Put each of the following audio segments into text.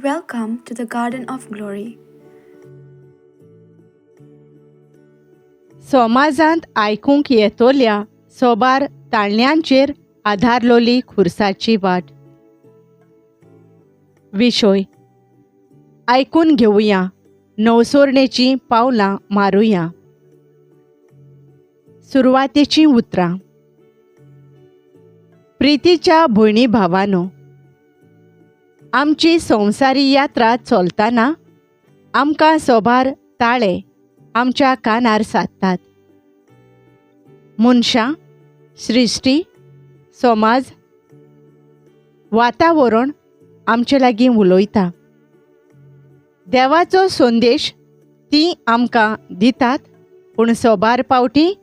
Welcome to the Garden of Glory. समाजांत आयकूंक येतोल्या सोबार ताळण्यांचेर आधारलोली खुर्साची वाट. विशय आयकून घेवया, नवसोरणेची पावलां मारुया. सुरवातेची उतरां. प्रितीच्या भयणी भावांनो, आमची संवसारी यात्रा चलतना आमकां सोबार ताळे आमच्या कानार सादतात. मनशां, सृश्टी, समाज, वातावरण आमचे लागीं उलयता. देवाचो संदेश ती आमकां दितात, पूण सोबार पावटी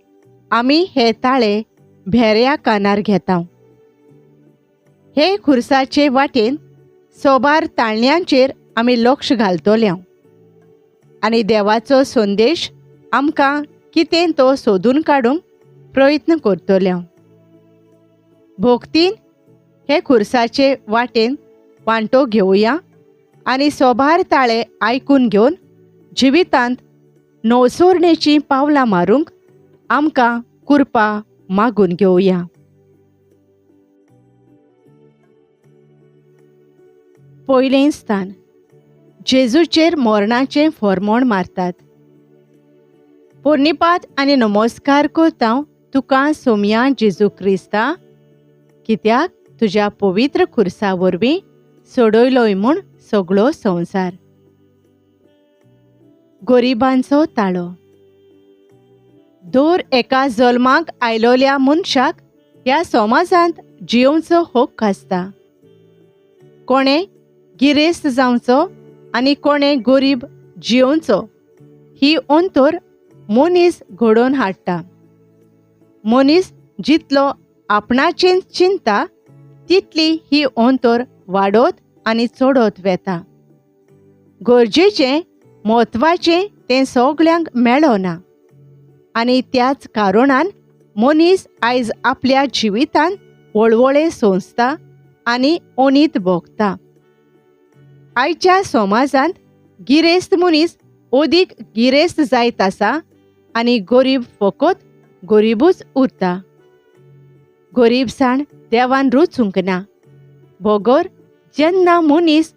आमी हे ताळे भेऱ्या कानार घेता. हे खुर्साचे वाटेन सोबार ताळण्यांचेर आमी लक्ष घालतल्या आनी देवाचो संदेश आमकां कितें तो सोदून काडूंक प्रयत्न करतल्या. भोगतीन हे खुर्साचे वाटेन वांटो घेवया आनी सोबार ताळे आयकून घेवन जिवितांत नवसोरणेची पावलां मारूंक आमकां कृपा मागून घेवया. पयलें स्थान. जेजूचेर मोरणाचें फर्मोण मारतात. पोरनिपात आनी नमस्कार करता तुका सोम्या जेजू क्रिस्ता, कित्याक तुज्या पवित्र खुर्सा वरवीं सोडयलोय म्हूण सगळो संवसार. गरिबांचो ताळो. दर एका जल्माक आयलोल्या मनशाक ह्या समाजांत जियोवचो हक्क आसता. कोणें गिरेस्त जावचो आनी कोणें गरीब जियोवचो ही अंतर मनीस घडोवन हाडटा. मनीस जितलो आपणाचें चिंता तितली ही अंतर वाडत आनी चडत वेता. गरजेचें म्हत्वाचें तें सगल्यांक मेळना आनी त्याच कारणान मनीस आयज आपल्या जिवितांत वळवळे सोंसता आनी अनीत भोगता. आयच्या समाजांत गिरेस्त मनीस अदीक गिरेस्त जायत आसा आनी गरीब फकत गरीबूच उरता. गरीबसाण देवान रुचूंक ना. बोगोर जेन्ना मनीस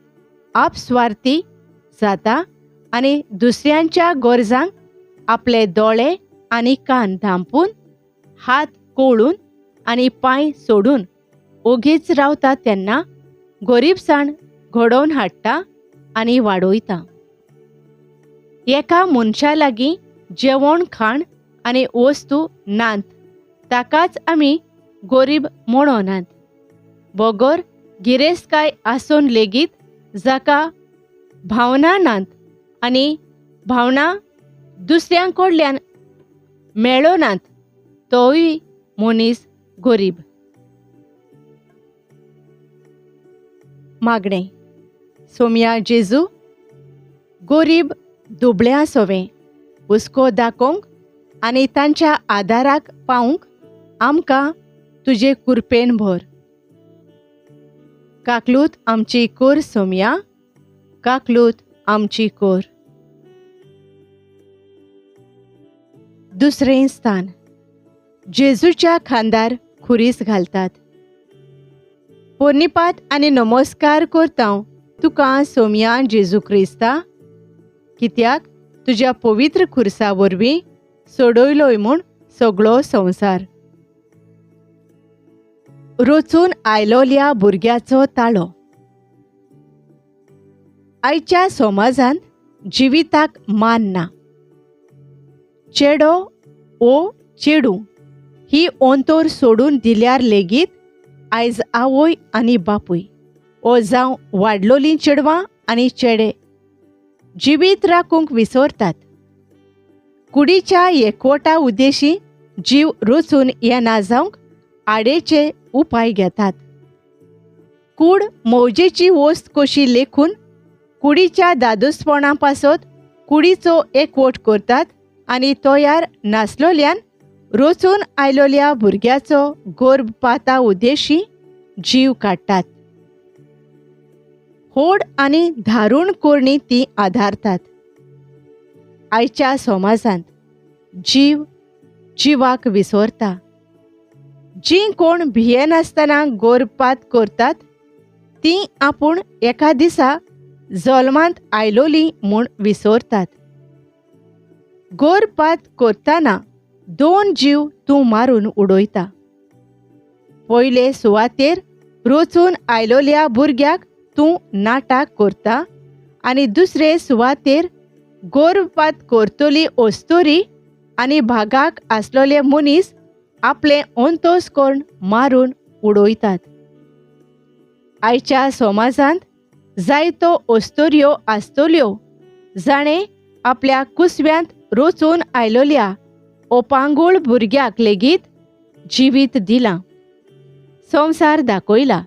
आपस्वार्थी जाता आनी दुसऱ्यांच्या गरजांक आपले दोळे आनी कान धांपून, हात कोळून आनी पांय सोडून ओगीच रावता तेन्ना गरीबसाण घडोवन हाडटा आनी वाडयता. एका मनशा लागीं जेवण खाण आनी वस्तू नात ताकाच आमी गरीब म्हणनात. बोगोर गिरेस्तकाय आसून लेगीत जाका भावना नात आनी भावना दुसऱ्यां कडल्यान मेळनात तोय मनीस गरीब. मागणें. सोम्या जेजू, गरीब दुबळ्या सोवें हुस्को दाखोवंक आनी तांच्या आदाराक पावंक आमकां तुजे कृपेन भर. काकलूत आमची कोर सोम्या, काकलूत आमची कोर. दुसरें स्थान. जेजूच्या खांदार खुरीस घालतात. पोरनिपात आनी नमस्कार करता तुका सोम्या जेजू क्रिस्ता, कित्याक तुज्या पवित्र खुर्सा वरवीं सोडयलोय म्हूण सगळो संवसार. रचून आयलोल्या भुरग्याचो ताळो. आयच्या समाजांत जिविताक मान ना. चेडो ओ चेडू ही अंतर सोडून दिल्यार लेगीत आयज आवय आनी बापूय ओ जावं वाडलोलीं चेडवां आनी चेडे जिवीत राखूंक विसरतात. कुडीच्या एकवटा उद्देशी जीव रचून येना जावंक आडेचे उपाय घेतात. कूड मौजेची वस्त कशी लेखून कुडीच्या दादूसपणा पासत कुडीचो एकवट करतात आनी तयार नासलोल्यान रचून आयलोल्या भुरग्याचो गर्भ पाता उद्देशी जीव काडटात. होड आनी धारूण कोरणी ती आदारतात. आयच्या समाजांत जीव जिवाक विसरता. जी कोण भियेनासतना गोरपात करतात ती आपूण एका दिसा जल्मांत आयलोली म्हूण विसरतात. गोरपात करतना 2 जीव तूं मारून उडयता. पयले सुवातेर रचून आयलोल्या भुरग्याक तूं नाटाक करता आनी दुसरे सुवातेर गोरपात करतली ओस्तोरी आनी भागाक आसलोले मनीस आपले अंतोस कोण मारून उडयतात. आयच्या समाजांत जायतो ओस्तोऱ्यो आसतल्यो जाणें आपल्या कुसव्यांत रचून आयलोल्या ओपांगूळ भुरग्याक लेगीत जिवीत दिलां, संवसार दाखयला.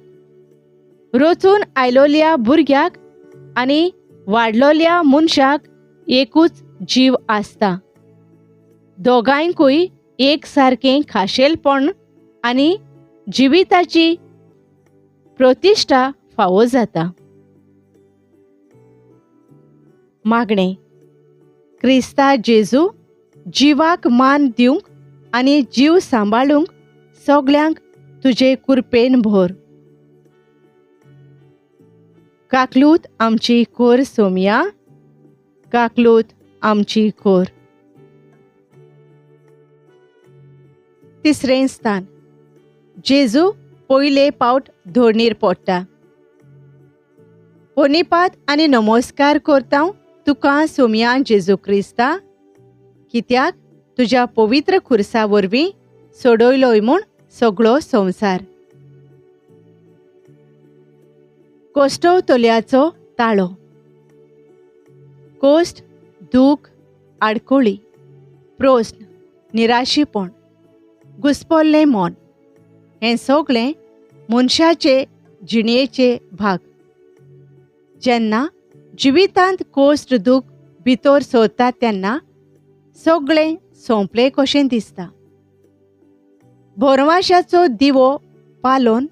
रचून आयलोल्या भुरग्याक आनी वाडलोल्या मनशाक एकूच जीव आसता. दोगांयकूय एक सारकें खाशेलपण आनी जिविताची प्रतिश्ठा फावो जाता. मागणें. क्रिस्ता जेजू जिवाक मान दिवंक आनी जीव सांबाळूंक सगळ्यांक तुजे कृपेन भर. काकलूत आमची कोर सोमया, काकलूत आमची कोर. तिसरें स्थान. जेजू पयले पावट धोरणीर पडटा. पोनिपात आनी नमस्कार करता तुका सोमया जेजू क्रिस्ता, कित्याक तुज्या पवित्र खुर्सा वरवीं सोडयलोय म्हूण सगळो संवसार. कोश्टवतल्याचो ताळो. कोश्ट, दूख, आडकोळी, प्रोस्न, निराशीपण, घुस्पल्लें मोन हें सगळें मनशाचे जिणेचे भाग. जेन्ना जिवितांत कोश्ट दूख भितर सरता तेन्ना सगळें सोंपलें कशें दिसता. भरवशाचो दिवो पालोवन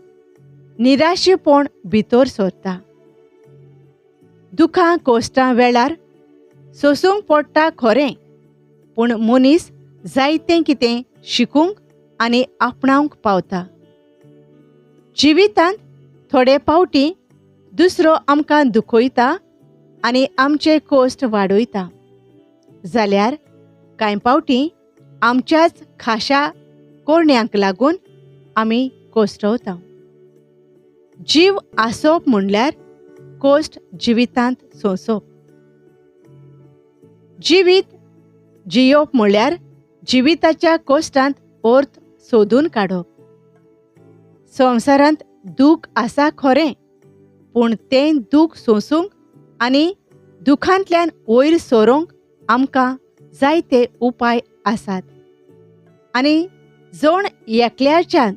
निराशीपण भितर सरता. दुखां कोश्टां वेळार सोसूंक पडटा खरें, पूण मनीस जायतें कितें शिकूंक आनी आपणावंक पावता. जिवितांत थोडे फावटी दुसरो आमकां दुखयता आनी आमचे कोश्ट वाडयता, जाल्यार कांय फावटी आमच्याच खाशा कोरण्यांक लागून आमी कोश्टवता. जीव आसप म्हणल्यार कोश्ट जिवितांत सोंसप. जिवीत जियोप म्हणल्यार जिविताच्या कोश्टांत अर्थ सोदून काडप. संवसारांत दूख आसा खरें, पूण तें दूख सोंसूंक आनी दुखांतल्यान वयर सरोंक आमकां जायते उपाय आसात. आनी जण एकल्याच्यान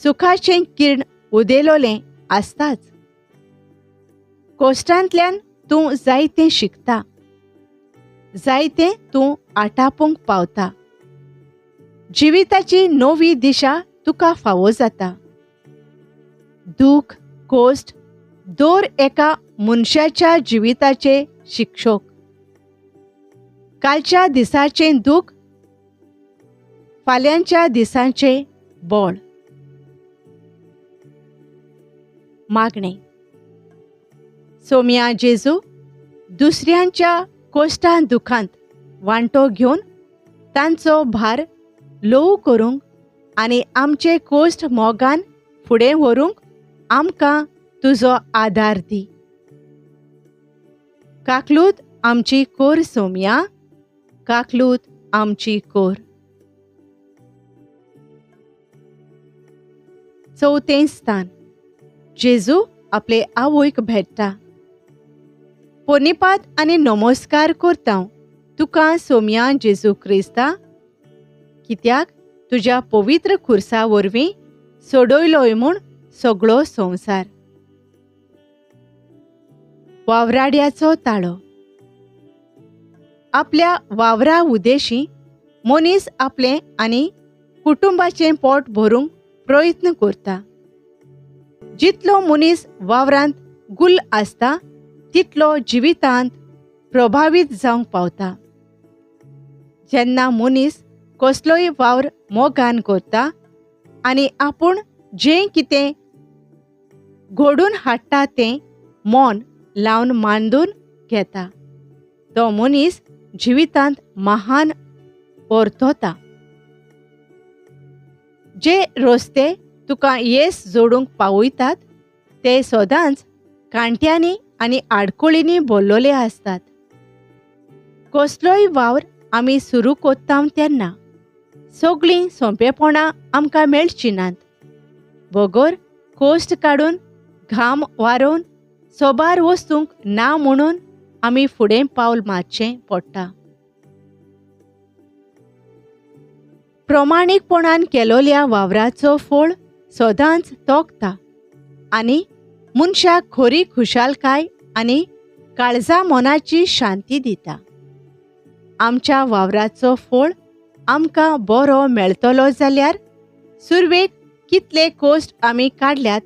सुखाचें किर्ण उदेलोलें आसताच. कोश्टांतल्यान तूं जायतें शिकता, जायतें तूं आटापूंक पावता. जिविताची नवी दिशा तुका फावो जाता. दूख, कोश्ट दर एका मनशाच्या जिविताचे शिक्षक. कालच्या दिसाचें दूख फाल्यांच्या दिसांचें बळ. मागणें. सोमया जेजू दुसऱ्यांच्या कोश्टां दुखांत वांटो घेवन तांचो भार ल्हव करूंक आनी आमचे कोश्ट मोगान फुडें व्हरूंक आमकां तुजो आदार दी. काकलूत आमची कोर सोमया, काकलूत आमची कोर. चवथें स्थान. जेजू आपले आवयक भेटता. पोनिपात आनी नमस्कार करता तुका सोमया जेजू क्रिस्ता, कित्याक तुज्या पवित्र खुर्सा वरवीं सोडयलोय म्हूण सगळो संवसार. वावराड्याचो ताळो. आपल्या वावरा उदेशी मनीस आपलें आनी कुटुंबाचें पोट भरूंक प्रयत्न करता. जितलो मनीस वावरांत गुल आसता तितलो जिवितांत प्रभावीत जावंक पावता. जेन्ना मनीस कसलोय वावर मोगान करता आनी आपूण जें कितें घडून हाडटा तें मोन लावन मांडून घेता, तो मनीस जिवितांत महान परतोता. जे रस्ते तुका येस जोडूंक पावयतात ते सदांच कांट्यांनी आनी आडकोळींनी भरलोले आसतात. कसलोय वावर आमी सुरू कोत्ता तेन्ना सगळीं सोंपेपणां आमकां मेळची नात. बगर कोश्ट काडून घाम वारोवन सोबार वचूंक ना म्हणून आमी फुडें पावल मारचें पडटा. प्रमाणीकपणान केलोल्या वावराचो फळ सदांच तोखता आनी मनशाक खरी खुशालकाय आनी काळजा मोनाची शांती दिता. आमच्या वावराचो फळ आमकां बरो मेळटलो जाल्यार सुरवेक कितले कोश्ट आमी काडल्यात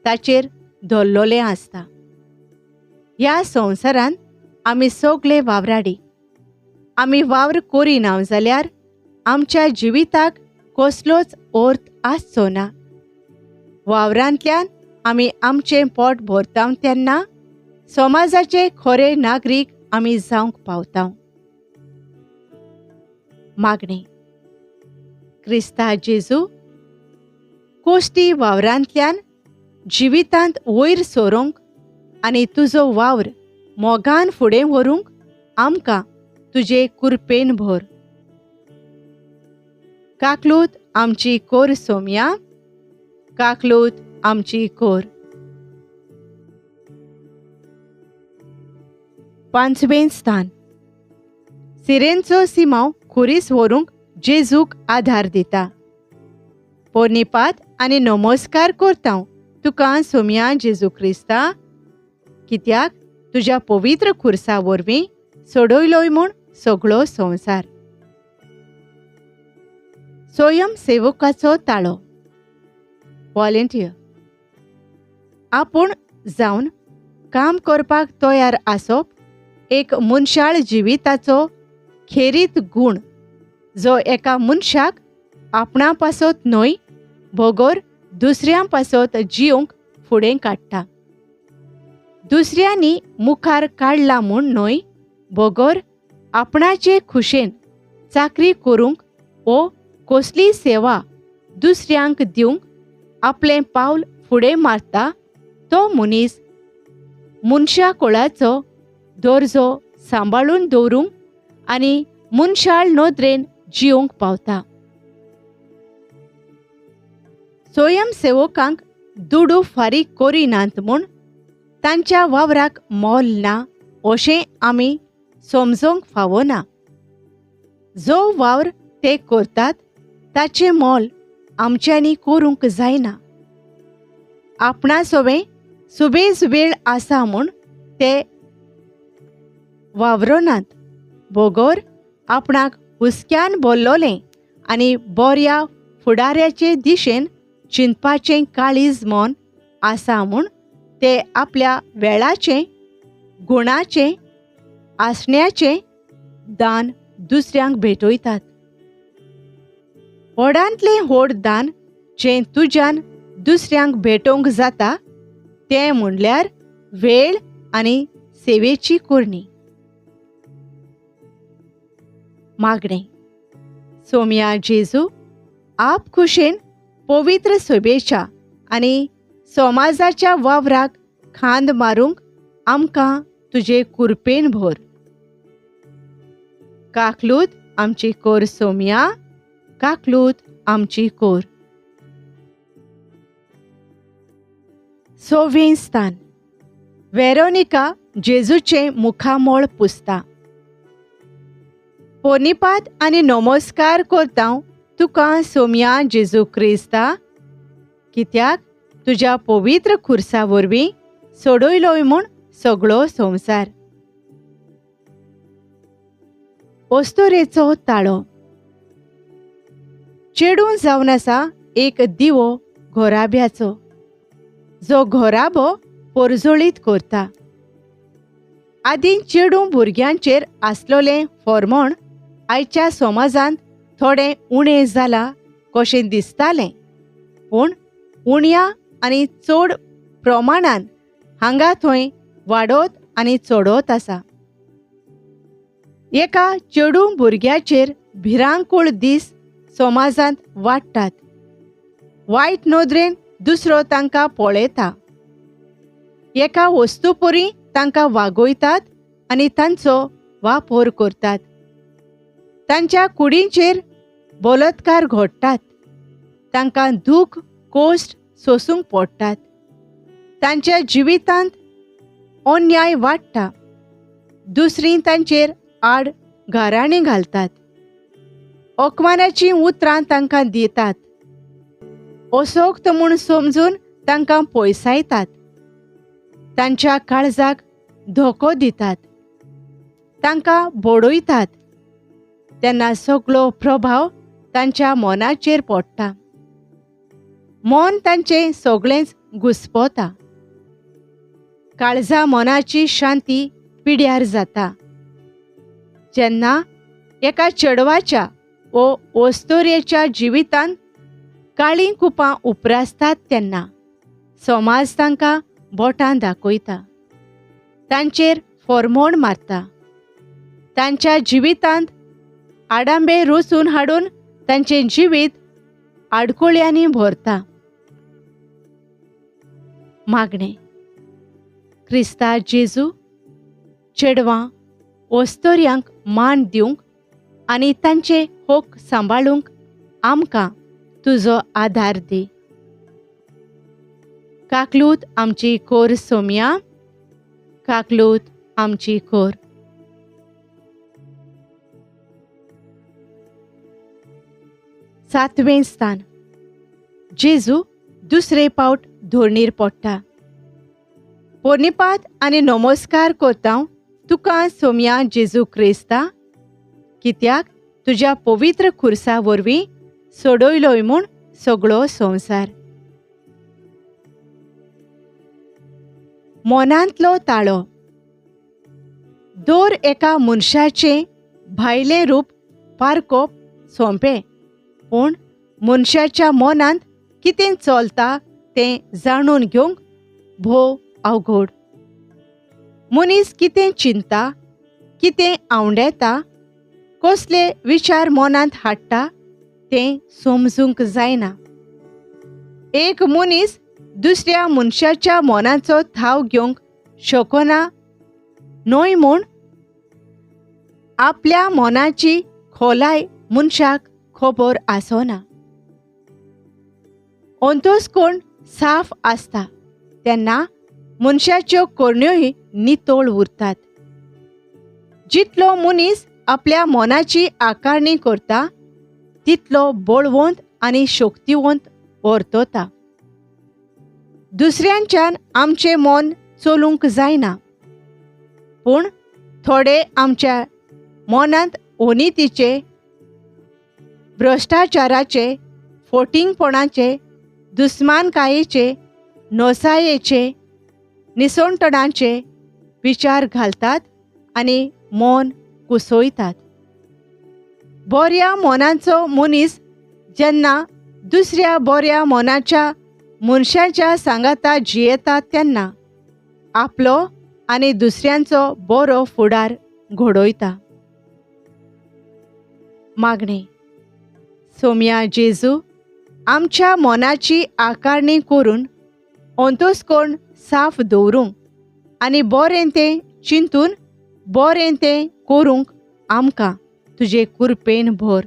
ताचेर धरलोलें आसता. ह्या संवसारांत आमी सगळे वावराडी. आमी वावर करिना जाल्यार आमच्या जिविताक कसलोच अर्थ आसचो ना. वावरांतल्यान आमी आमचें पोट भरता तेन्ना समाजाचे खरे नागरीक आमी जावंक पावता. मागणें. क्रिस्ता जेजू, कोश्टी वावरांतल्यान जिवितांत वयर सरोंक आनी तुजो वावर मोगान फुडें व्हरूंक आमकां तुजे कृपेन भर. काकलूत आमची कोर सोम्या, काकलूत आमची कोर. 5वें स्थान. सिरेंचो सिमाव खुरीस व्हरूंक जेजूक आधार दिता. पोरनिपात आनी नमस्कार करता तुका सोम्या जेजू क्रिस्ता, कित्याक तुज्या पवित्र खुर्सा वरवीं सोडयलोय म्हूण सगळो संवसार. स्वयंसेवकाचो ताळो. व्हॉलेंटियर. आपूण जावन काम करपाक तयार आसप एक मनशाळ जिविताचो खेरीत गूण जो एका मनशाक आपणा पासत न्हय बगर दुसऱ्यां पासत जिवंक फुडें काडटा. दुसऱ्यांनी मुखार काडला म्हूण न्हय बगर आपणाचे खुशेन चाकरी करूंक ओ कसली सेवा दुसऱ्यांक दिवंक आपलें पावल फुडें मारता तो मनीस मनशा कुळाचो दर्जो सांबाळून दवरूंक आनी मनशाळ नदरेन जिवंक पावता. स्वयंसेवकांक दुडू फारीक करिनात म्हूण तांच्या वावराक मोल ना अशें आमी समजोंक फावना. जो वावर ते करतात ताचें मोल आमच्यांनी करूंक जायना. आपणासोबें सुबेज वेळ आसा म्हूण ते वावरनात बगर आपणाक हुस्क्यान भरलोलें आनी बऱ्या फुडाऱ्याचे दिशेन चिंतपाचें काळीज मोन आसा म्हूण ते आपल्या वेळाचें गुणाचें आसण्याचें दान दुसऱ्यांक भेटयतात. व्हडांतलें व्हड दान जें तुज्यान दुसऱ्यांक भेटोवंक जाता तें म्हणल्यार वेळ आनी सेवेची कुर्णी. मागणें. सोम्या जेजू, आप खुशेन पवित्र सभेच्या आनी समाजाच्या वावराक खांद मारूंक आमकां तुजे कृपेन भर. काकलूत आमची कोर सोम्या, काकलूत आमची कोर. 6वें स्थान. वेरोनिका जेजूचें मुखामोळ पुसता. पोरनिपात आनी नमस्कार करता तुका सोम्या जेजू क्रिस्ता, कित्याक तुज्या पवित्र खुर्सा वरवीं सोडयलोय म्हूण सगळो संवसार. ओस्तोरेचो ताळो. चेडूं जावन आसा एक दिवो घोराब्याचो जो घोराबो पोरजोळीत करता. आदीं चेडूं भुरग्यांचेर आसलोलें फॉर्मोण आयच्या समाजांत थोडें उणें जालां कशें दिसतालें, पूण उण्या आनी चड प्रमाणान हांगा थंय वाडत आनी चडत आसा. एका चेडूं भुरग्याचेर भिरांकूळ दीस समाजांत वाडटात. वायट नदरेन दुसरो तांकां पळयता. एका वस्तू परी तांकां वागयतात आनी तांचो वापर करतात. तांच्या कुडींचेर बलात्कार घडटात. तांकां दूख कोश्ट सोसूंक पडटात. तांच्या जिवितांत अन्याय वाडटा. दुसरीं तांचेर आड घाराणी घालतात. ओकमानाचीं उतरां तांकां दितात. असोक्त म्हूण समजून तांकां पयसायतात. तांच्या काळजाक धोको दितात. तांकां बडयतात. तेन्ना सगळो प्रभाव तांच्या मनाचेर पडटा. मन तांचें सगळेंच घुस्पता. काळजा मनाची शांती पिड्यार जाता. जेन्ना एका चेडवाच्या वो वस्तोरेच्या जिवितांत काळीं कुपां उप्रासतात तेन्ना समाज तांकां बोटां दाखयता. तांचेर फॉर्मोण मारता. तांच्या जिवितांत आडांबे रचून हाडून तांचें जिवीत आडकोळ्यांनी भरता. मागणें. क्रिस्ता जेजू, चेडवां वस्तोऱ्यांक मान दिवंक आनी तांचे होक सांबाळूंक आमकां तुजो आदार दी. काकलूत आमची कोर सोम्या, काकलूत आमची कोर. सातवें स्थान. जेजू दुसरे पावट धोरणीर पडटा. पोरनिपात आनी नमस्कार कोत्तां तुका सोम्या जेजू क्रिस्ता, कित्याक तुज्या पवित्र खुर्सा वरवीं सोडयलोय म्हूण सगळो संवसार. मोनांतलो ताळो. दर एका मनशाचें भायलें रूप पारखप सोंपें, पूण मनशाच्या मनांत कितें चलता तें जाणून घेवंक भोव अवघड. मनीस कितें चिंता, कितें आवडेता, कसले विचार मनांत हाडटा तें समजूंक जायना. एक मनीस दुसऱ्या मनशाच्या मनाचो ठाव घेवंक शकना न्हय म्हूण आपल्या मनाची खोलाय मनशाक खबर आसना. अंतस्कोण साफ आसता तेन्ना मनशाच्यो कोरण्योय नितळ उरतात. जितलो मनीस आपल्या मनाची आकारणी करता तितलो बळवंत आनी शक्तिवंत वर्तता. दुसऱ्यांच्यान आमचें मन चलूंक जायना, पूण थोडे आमच्या मनांत अनितीचे, भ्रश्टाचाराचे, फोटिंगपणाचे, दुस्मानकायेचे, नोसायेचे, निसंटणाचे विचार घालतात आनी मन कुसयतात. बऱ्या मनाचो मनीस जेन्ना दुसऱ्या बऱ्या मनाच्या मनशाच्या सांगाता जियेता तेन्ना आपलो आनी दुसऱ्यांचो बरो फुडार घडोयता. मागणें. सोम्या जेजू, आमच्या मनाची आकारणी करून अंतस्कोण साफ दवरूंक आनी बरें तें चिंतून बरें तें करूंक आमकां तुजे कृपेन भर.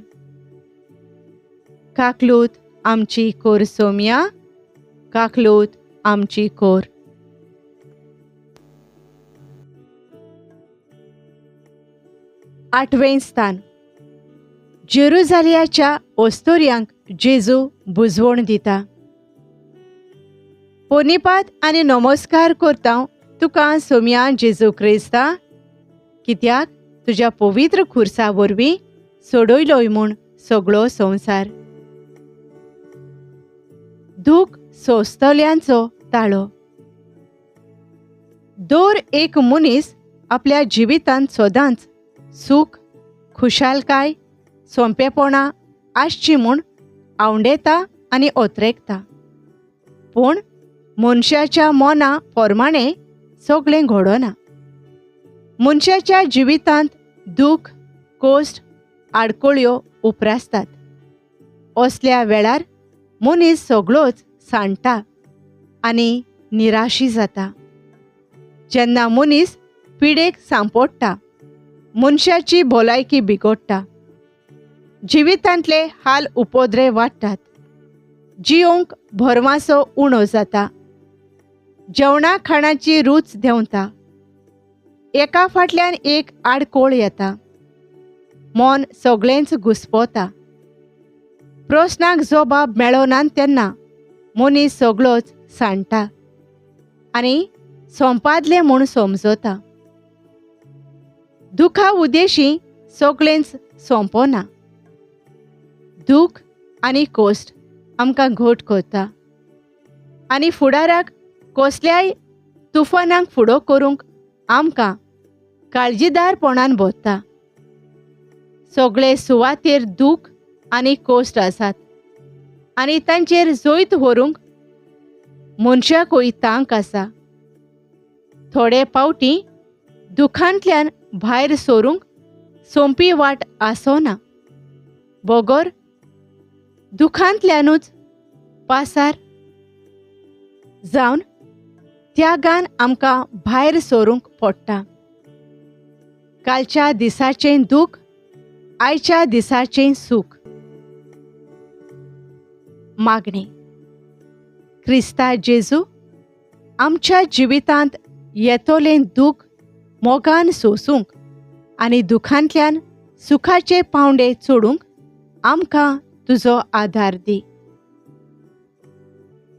काकलूत आमची कोर सोम्या, काकलूत आमची कोर. आठवें स्थान. जेरुजालियाच्या ओस्तोऱ्यांक जेजू बुजवण दिता. पोरनिपात आनी नमस्कार करता तुका सोम्या जेजू क्रिस्ता, कित्याक तुज्या पवित्र खुर्सा वरवीं सोडयलोय म्हूण सगळो संवसार. दूख सोंसतल्यांचो ताळो. दर एक मनीस आपल्या जिवितांत सदांच सूख, खुशालकाय, सोंपेपणां आसची म्हूण आवंडेता आनी ओतरेकता. पूण मनशाच्या मना पोरमाणें सगळें घडना. मनशाच्या जिवितांत दूख, कोश्ट, आडकोळ्यो उप्रासतात. असल्या वेळार मनीस सगळोच सांडटा आनी निराशी जाता. जेन्ना मनीस पिडेक सांपोडटा, मनशाची भलायकी बिगडटा. जिवितांतले हाल उपोद्रे वाडटात. जियोंक भरमासो उणो जाता. जेवणा खाणाची रूच देंवता. एका फाटल्यान एक आडकोळ येता. मन सगळेंच घुस्पोता. प्रस्नाक जबाब मेळोना तेन्ना मनीस सगळोच सांडटा आनी सोंपादलें म्हूण समजता. दुखा उदेशी सगळेंच सोंपना. दूख आनी कोश्ट आमकां घट करता आनी फुडाराक कसल्याय तुफानाक फुडो करूंक आमकां काळजीदारपणान बोसता. सगळे सुवातेर दूख आनी कोश्ट आसात आनी तांचेर जैत व्हरूंक मनशाकूय तांक आसा. थोडे पावटी दुखांतल्यान भायर सरूंक सोंपी वाट आसना. बोगोर दुखांतल्यानूच पासार जावन त्यागान आमकां भायर सरूंक पडटा. कालच्या दिसाचें दूख आयच्या दिसाचें सूख. मागणी. क्रिस्ता जेजू, आमच्या जिवितांत येतोलें दूख मोगान सोसूंक आनी दुखांतल्यान सुखाचे पावंडे चोडूंक आमकां तुजो आदार दी.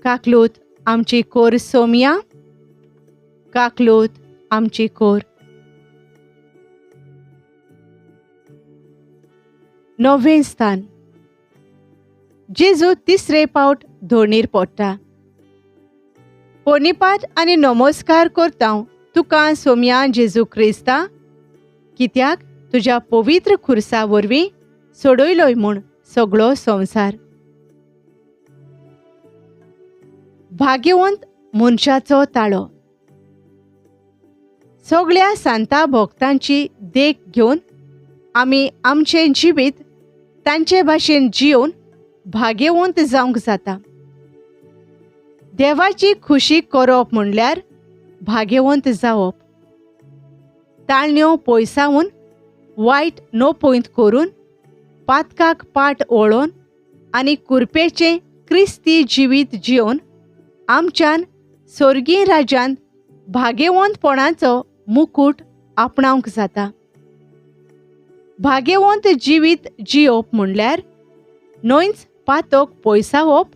काकलूत आमची कोर सोमिया, काकलूत आमची कोर. नोवें स्थान. जेजू तिसरे पावट धोणीर पडटा. पोनिपात आनी नमस्कार करता तुका सोम्या जेजू क्रिस्ता, कित्याक तुज्या पवित्र खुर्सा वरवीं सोडयलोय म्हूण सगळो संवसार. भाग्यवंत मनशाचो ताळो. सगळ्या सांता भक्तांची देख घेवन आमी आमचें जिवीत तांचे भाशेन जियोवन भाग्यवंत जावंक जाता. देवाची खुशी करप म्हणल्यार भाग्यवंत जावप. ताळण्यो पयसावून, वायट नोपयत करून, पातकाक पाट ओळोवन आनी कुरपेचें क्रिस्ती जिवीत जियोवन आमच्यान स्वर्गीय राज्यांत भाग्यवंतपणाचो मुकूट आपणावंक जाता. भाग्यवंत जिवीत जियोप म्हणल्यार न्हयच पातोक पयसावप,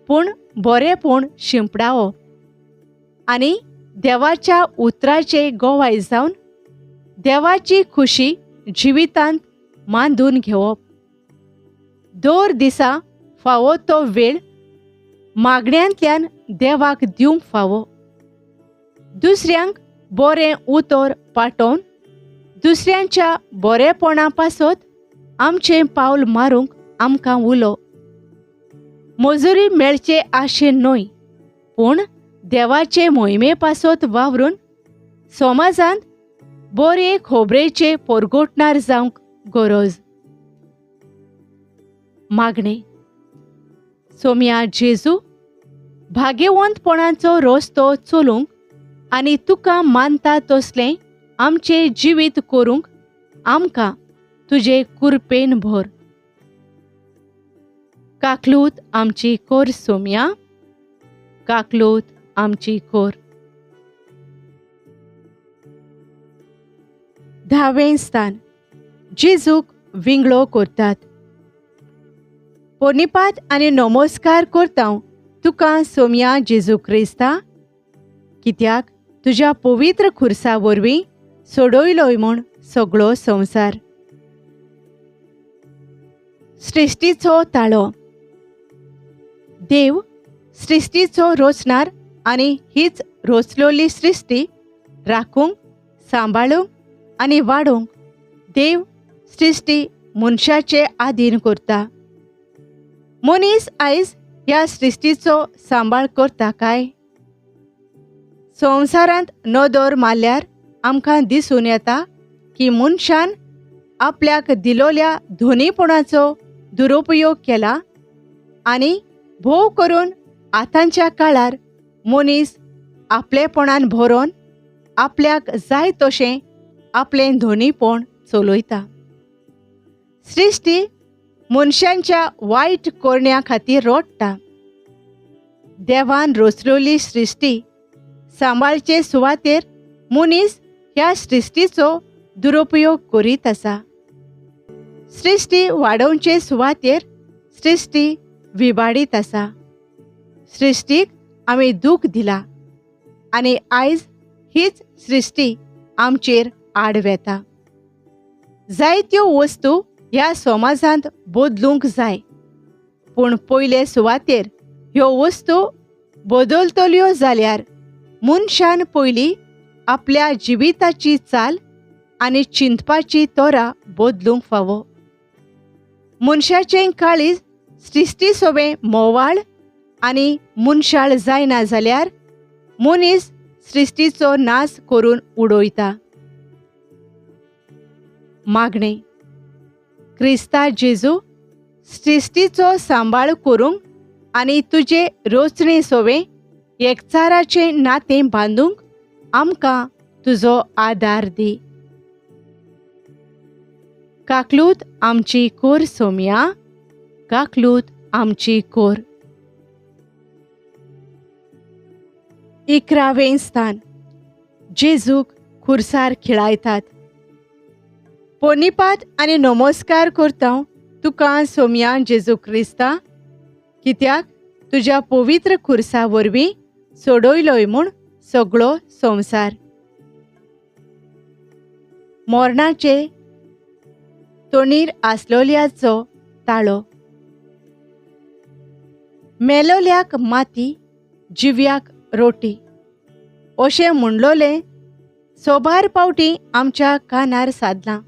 पूण बरेपण शिंपडावप आनी देवाच्या उतराचे गोवाय जावन देवाची खुशी जिवितांत मांडून घेवप. दर दिसा फावो तो वेळ मागण्यांतल्यान देवाक दिवंक फावो. दुसऱ्यांक बरें उतर पाठोवन दुसऱ्यांच्या बरेपणा पासत आमचें पावल मारूंक आमकां उलो. मजुरी मेळचे आशेन न्हय, पूण देवाचे मोहिमे पासत वावरून समाजांत बरे खोबरेचे परगोटणार जावंक गरज. मागणे. सोम्या जेजू, भाग्यवंतपणाचो रस्तो चलूंक आनी तुका मानता तसलें आमचें जिवीत करूंक आमकां तुजे कुरपेन भर. काकलूत आमची कोर सोम्या, काकलूत आमची कोर. 10वें स्थान. जेजूक विंगळो करतात. पोनिपात आनी नमस्कार करता तुका सोम्या जेजू क्रिस्ता, कित्याक तुज्या पवित्र खुर्सा वरवीं सोडयलोय म्हूण सगळो संवसार. सृश्टीचो ताळो. देव सृश्टीचो रचणार आनी हीच रचलोली सृश्टी राखूंक, सांबाळूंक आनी वाडोवंक देव सृश्टी मनशाचे आधीन करता. मनीस आयज ह्या सृश्टीचो सांबाळ करता काय? संवसारांत नदर मारल्यार आमकां दिसून येता की मनशान आपल्याक दिलोल्या धोनीपणाचो दुरुपयोग केला आनी भोव करून आतांच्या काळार मनीस आपलेपणान भरोन आपल्याक जाय तशें आपलें धोनीपण चलयता. सृश्टी मनशांच्या वायट करण्या खातीर रडटा. देवान रचलेली सृश्टी सांबाळचे सुवातेर मनीस ह्या सृश्टीचो दुरुपयोग करीत आसा. सृश्टी वाडोवचे सुवातेर सृश्टी विबाडीत आसा. सृश्टीक आमी दूख दिला आनी आयज हीच सृश्टी आमचेर आड वेता. जायत्यो वस्तू ह्या समाजांत बदलूंक जाय, पूण पयले सुवातेर ह्यो वस्तू बदलतल्यो जाल्यार मनशान पयलीं आपल्या जिविताची चाल आनी चिंतपाची तोरा बदलूंक फावो. मनशाचें काळीज सृश्टी सोबे मोवाळ आनी मनशाळ जायना जाल्यार मनीस सृश्टीचो नाश करून उडयता. मागणें. क्रिस्ता जेजू सृश्टीचो सांबाळ करूंक आनी तुजे रचणे सोबे एकचाराचें नातें बांदूंक आमकां तुजो आदार दी. काकलूत आमची कोर सोम्या, काकलूत आमची कोर. 11वें स्थान. जेजूक खुर्सार खिळायतात. पोनिपात आनी नमस्कार करता तुका सोम्या जेजू क्रिस्ता, कित्याक तुज्या पवित्र खुर्सा वरवीं सोडयलोय म्हूण सगळो संवसार. मोरणाचे तोंडीर आसलोल्याचो ताळो. मेलोल्याक माती, जिव्याक रोटी अशें म्हणलोलें सोबार पावटी आमच्या कानार सादलां.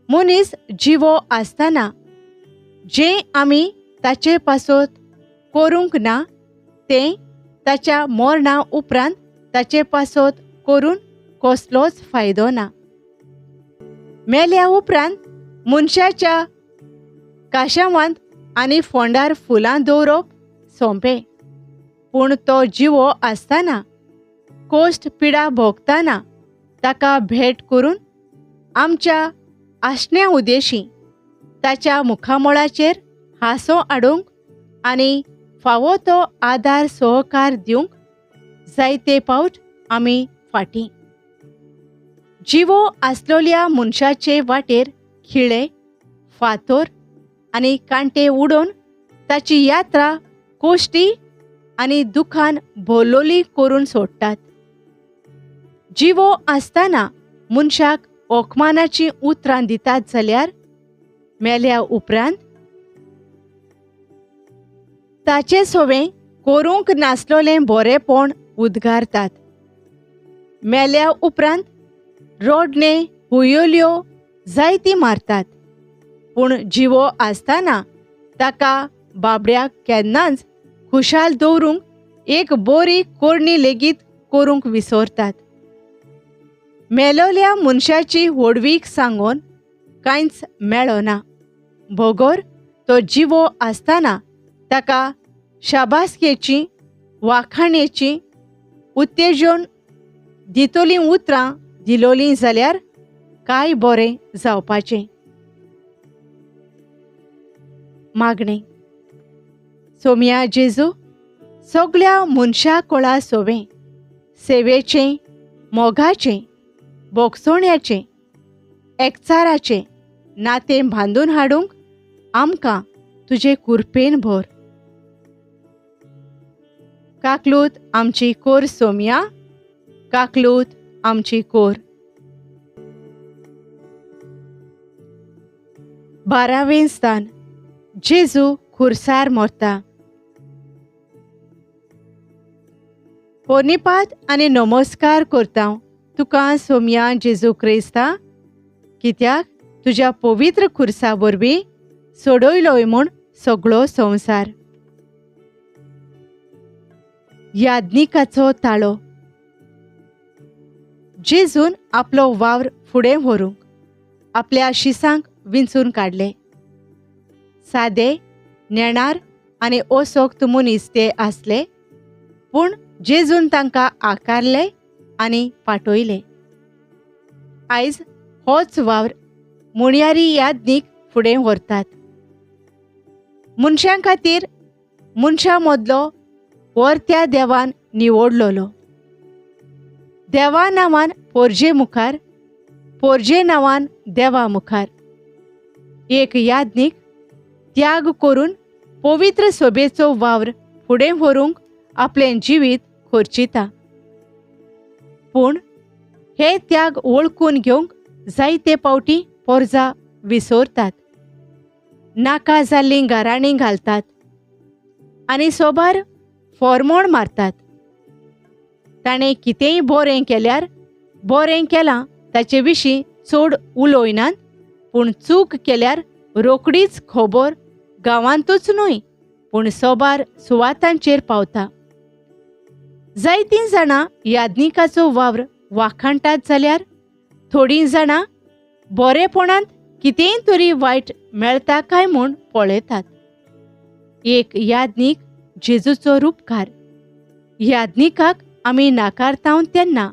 मनीस जिवो आसतना जें आमी ताचे पासत करूंक ना तें ताच्या मरणा उपरांत ताचे पासत करून कसलोच फायदो ना. मेल्या उपरांत मनशाच्या काशावांत आनी फोंडार फुलां दवरप सोंपें, पूण तो जिवो आसतना कोश्ट पिडा भोगतना ताका भेट करून आमच्या आसण्या उदेशी ताच्या मुखामळाचेर हांसो हाडूंक आनी फावो तो आदार सहकार दिवंक जायते फावट आमी फाटीं. जिवो आसलोल्या मनशाचे वाटेर खिळे, फातोर आनी कांटे उडोवन ताची यात्रा कोश्टी आनी दुखान भरलोली करून सोडटात. जिवो आसतना मनशाक ओकमानाची उतरां दितात जाल्यार मेल्या उपरांत ताचे सोबें करूंक नासलोलें बरेंपण उद्गारतात. मेल्या उपरांत रोडणे हुयोल्यो जायती मारतात, पूण जिवो आसतना ताका बाबड्याक केन्नाच खुशाल दवरूंक एक बरी कोरणी लेगीत करूंक विसरतात. मेलोल्या मनशाची व्हडवीक सांगून कांयच मेळना. भोगोर तो जिवो आसतना ताका शाबासकेची, वाखाणेची, उत्तेजन दितोलीं उतरां दिलोलीं जाल्यार काय बरें जावपाचें. मागणें. सोम्या जेजू सगळ्या मनशा कोळा सोबें सेवेचें, मोगाचें, बोगसोण्याचें, एकचाराचें नातें बांदून हाडूंक आमकां तुजे कुरपेन भर. काकलूत आमची कोर सोम्या, काकलूत आमची कोर. 12वें स्थान. जेजू खुर्सार मरता. पोरनिपात आनी नमस्कार करता तुका सोम्या जेजू क्रिस्ता, कित्याक तुज्या पवित्र खुर्सा वरवीं सोडयलोय म्हूण सगळो संवसार. याज्ञिकाचो ताळो. जेजून आपलो वावर फुडें व्हरूंक आपल्या शिसांक विंचून काडले. सादे, नेणार आनी ओसोक्त मनीस ते आसले, पूण जेजून तांकां आकारले आनी पाठयले. आयज होच वावर मुणयारी याज्ञीक फुडें व्हरतात. मनशां खातीर मनशां मदलो वर्त्या देवान निवडलोलो. देवा नांवान पोरजे मुखार, पोरजे नांवान देवा मुखार. एक याज्ञीक त्याग करून पवित्र सोबेचो वावर फुडें व्हरूंक आपलें जिवीत खर्चिता. पूण हे त्याग वळखून घेवंक जायते पावटी पोरजां विसरतात. नाका जाल्लीं गाराणीं घालतात आनी सोबार फॉर्मोण मारतात. ताणें कितेंय बरें केल्यार बरें केलां ताचे विशीं चड उलोयनात, पूण चूक केल्यार रोखडीच खबर गांवांतूच न्हय पूण सोबार सुवातांचेर पावता. जायतीं जाणां याज्ञिकाचो वावर वाखाणटात जाल्यार थोडीं जाणां बरेपणांत कितेंय तरी वायट मेळटा काय म्हूण पळयतात. एक याज्ञीक जेजूचो रूपकार. याज्ञिकाक आमी नाकारतांव तेन्ना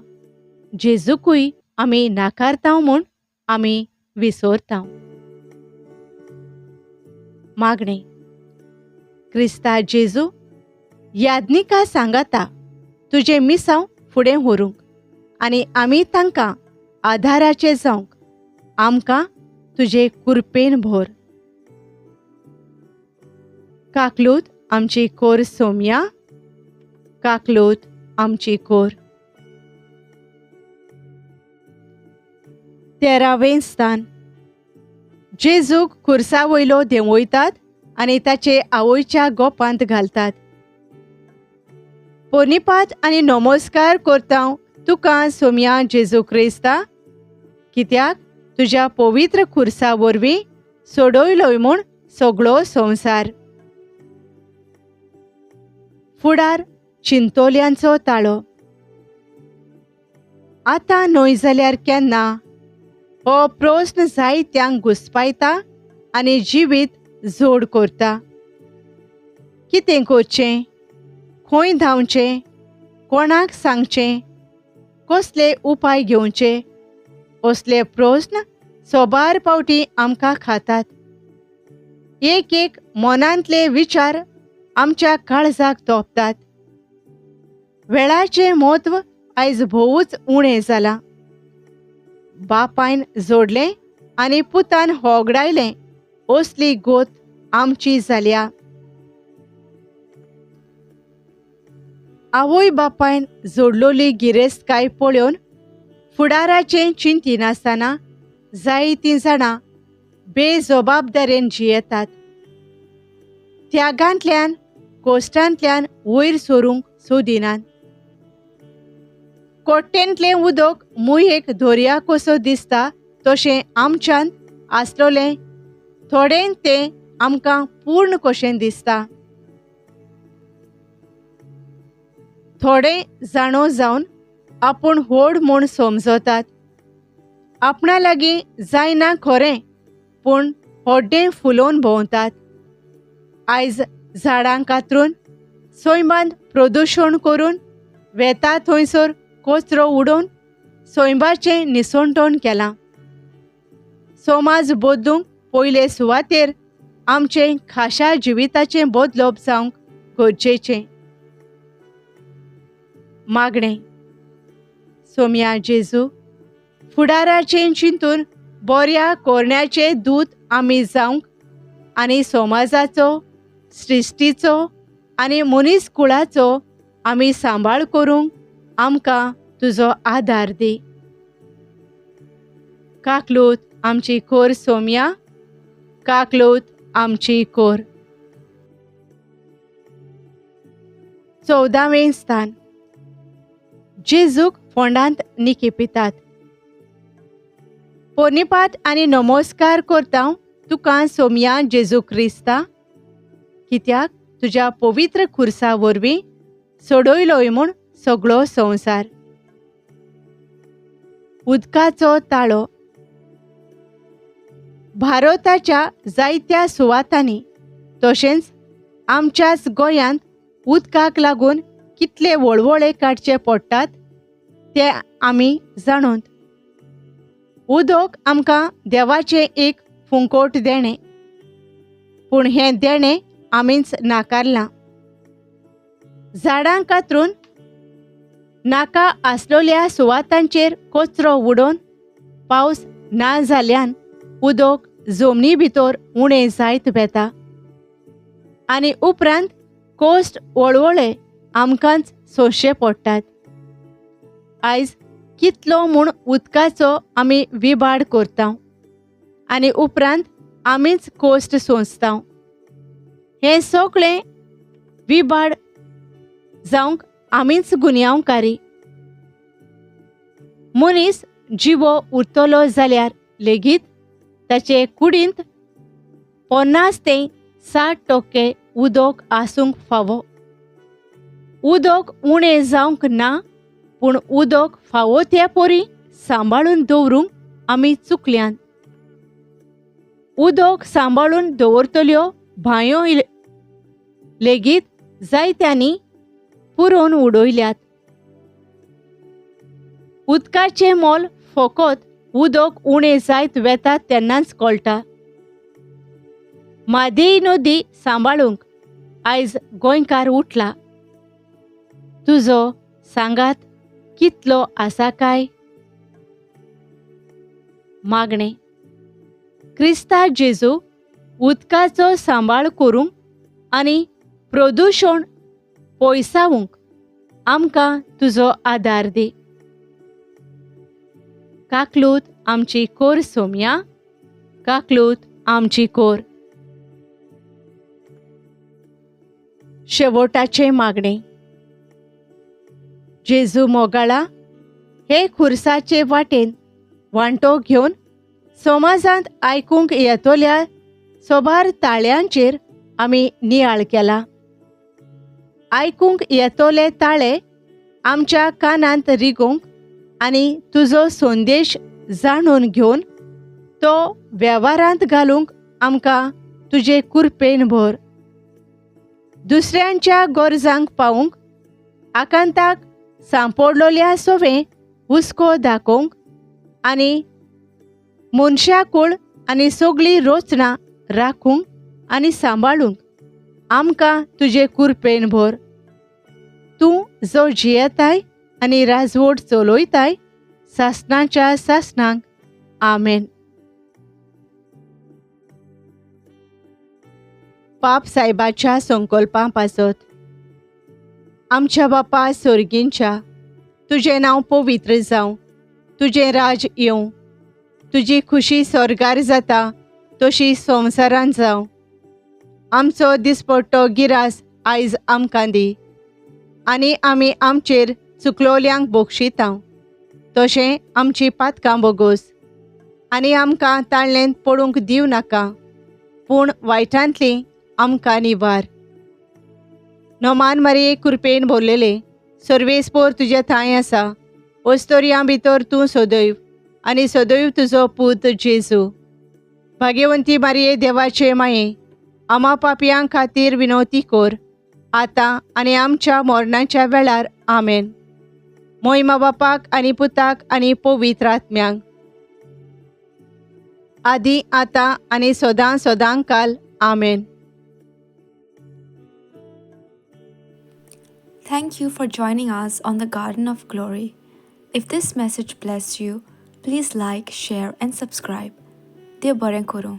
जेजूकूय आमी नाकारतांव म्हूण आमी विसरतांव. मागणें. क्रिस्ता जेजू, याज्ञिका सांगाता तुजें मिसांव फुडें व्हरूंक आनी आमी तांकां आदाराचे जावंक आमकां तुजे कुरपेन भर. काकलूत आमची कोर सोम्या, काकलूत आमची कोर. 13वें स्थान. जेजूक खुर्सा वयलो देंवयतात आनी ताचे आवयच्या गोपांत घालतात. पोरनिपात आनी नमस्कार करता तुका सोम्या जेजू क्रिस्ता, कित्याक तुज्या पवित्र खुर्सा वरवीं सोडयलोय म्हूण सगळो संवसार. फुडार चिंतोल्यांचो ताळो. आतां न्हय जाल्यार केन्ना हो प्रस्न जायत्यांक घुस्पायता आनी जिवीत जोड करता. कितें करचें, खंय धांवचें, कोणाक सांगचें, कसले उपाय घेवचे, असले प्रस्न सोबार पावटी आमकां खातात. एक एक मनांतले विचार आमच्या काळजाक तोपतात. वेळाचें म्हत्व आयज भोवूच उणें जालां. बापायन जोडलें आनी पुतान होगडायलें असली गोत आमची जाल्या. आवय बापायन जोडलोली गिरेस्तकाय पळोवन फुडाराचें चिंतिनासतना जायतीं जाणां बेजबाबदारेन जियेतात. त्यागांतल्यान कोश्टांतल्यान वयर सरूंक सोदिनात. कोट्टेंतलें उदक मुयेक दर्या कसो दिसता तशें आमच्यान आसलोलें थोडें तें आमकां पूर्ण कशें दिसता. थोडें जाणो जावन आपूण व्हड म्हूण समजतात. आपणा लागीं जायना खरें, पूण व्हड्डें फुलोवन भोंवतात. आयज झाडां कातरून, सैमांत प्रदुशण करून, वेता थंयसर कचरो उडोवन सैमाचें निसणटण केलां. समाज बदलूंक पयले सुवातेर आमचें खाशा जिविताचें बदलप जावंक गरजेचें. मागणें. सोम्या जेजू, फुडाराचें चिंतून बऱ्या कोरण्याचे दूत आमी जावंक आनी समाजाचो, सृश्टीचो आनी मनीसकुळाचो आमी सांबाळ करूंक आमकां तुजो आदार दी. काकलूत आमची कोर सोम्या, काकलूत आमची कोर. 14वें स्थान. जेजूक फोंडांत निकेपितात. पोरनिपात आनी नमस्कार करता तुका सोमया जेजू क्रिस्ता, कित्याक तुज्या पवित्र खुर्सा वरवीं सोडयलोय म्हूण सगळो संवसार. उदकाचो ताळो. भारताच्या जायत्या सुवातांनी तशेंच आमच्याच गोंयांत उदकाक लागून कितले वळवळे काडचे पडटात ते आमी जाणोत. उदक आमकां देवाचें एक फुंकोट देणें, पूण हें देणें आमीच नाकारलां. झाडां कातरून नाका आसलोल्या सुवातांचेर कचरो उडोवन पावस ना जाल्ल्यान उदक जमनी भितर उणें जायत वेता आनी उपरांत कोस्ट वळवळे आमकांच सोंसचे पडटात. आयज कितलो म्हूण उदकाचो आमी विबाड करता आनी उपरांत आमीच कोस्ट सोंसता. हें सगळें विबाड जावंक आमीच गुन्यांवकारी. मनीस जिवो उरतलो जाल्यार लेगीत ताचे कुडींत 50 ते 60% उदक आसूंक फावो. उदक उणें जावंक ना, पूण उदक फावो ते परी सांबाळून दवरूंक आमी चुकल्यांत. उदक सांबाळून दवरतल्यो बांयो लेगीत जायत्यांनी पुरोवन उडयल्यात. उदकाचें मोल फकत उदक उणें जायत वेता तेन्नाच कळटा. म्हादेय नदी सांबाळूंक आयज गोंयकार उठला. तुजो सांगात कितलो आसा काय? मागणें. क्रिस्ता जेजू, उदकाचो सांबाळ करूंक आनी प्रदुशण पयसावूंक आमकां तुजो आदार दी. काकलूत आमची कोर सोमया, काकलूत आमची कोर. शेवटाचे मागणे. जेजू मोगाळा, हे खुर्साचे वाटेन वांटो घेवन समाजांत आयकूंक येतोल्या सोबार ताळ्यांचेर आमी नियाळ केला. आयकूंक येतोले ताळे आमच्या कानांत रिगोवंक आनी तुजो संदेश जाणून घेवन तो वेव्हारांत घालूंक आमकां तुजे कुरपेन भर. दुसऱ्यांच्या गरजांक पावूंक, आकांताक सांपडलोल्या सोवें हुस्को दाखोवंक आनी मनशाकूळ आनी सगळी रचना राखूंक आनी सांबाळूंक आमकां तुजे कुरपेन भर. तूं जो जियेताय आनी राजवट चलयताय सासणाच्या सासणांक. आमेन. पाप सायबाच्या संकल्पां पासत. आमच्या बापा सर्गींच्या, तुजें नांव पवित्र जावं, तुजें राज येवं, तुजी खुशी स्वर्गार जाता तशी संवसारांत जावं. आमचो दिसपट्टो गिरास आयज आमकां दी आनी आमी आमचेर चुकलोल्यांक बक्षिता तशें आमची पातकां बोगोस आनी आमकां ताळ्ळेंत पडूंक दिवं नाका, पूण वायटांतली आमकां निवार. नोमान मारये कुरपेन भरलेले, सर्वेस्पोर तुजे थंय आसा. ओस्तोरयां भितर तूं सदैव आनी सदैव तुजो पूत जेजू. भाग्यवंती मारये देवाचे माये, आमा पापयां खातीर विनवती कर, आतां आनी आमच्या मरणाच्या वेळार. आमेन. मोहिमा बापाक आनी पुताक आनी पवित्र आत्म्यांक, आदी आतां आनी सदां सदां काल. आमेन. Thank you for joining us on the Garden of Glory. If this message blessed you, please like, share, and subscribe. Dear Baren Koro.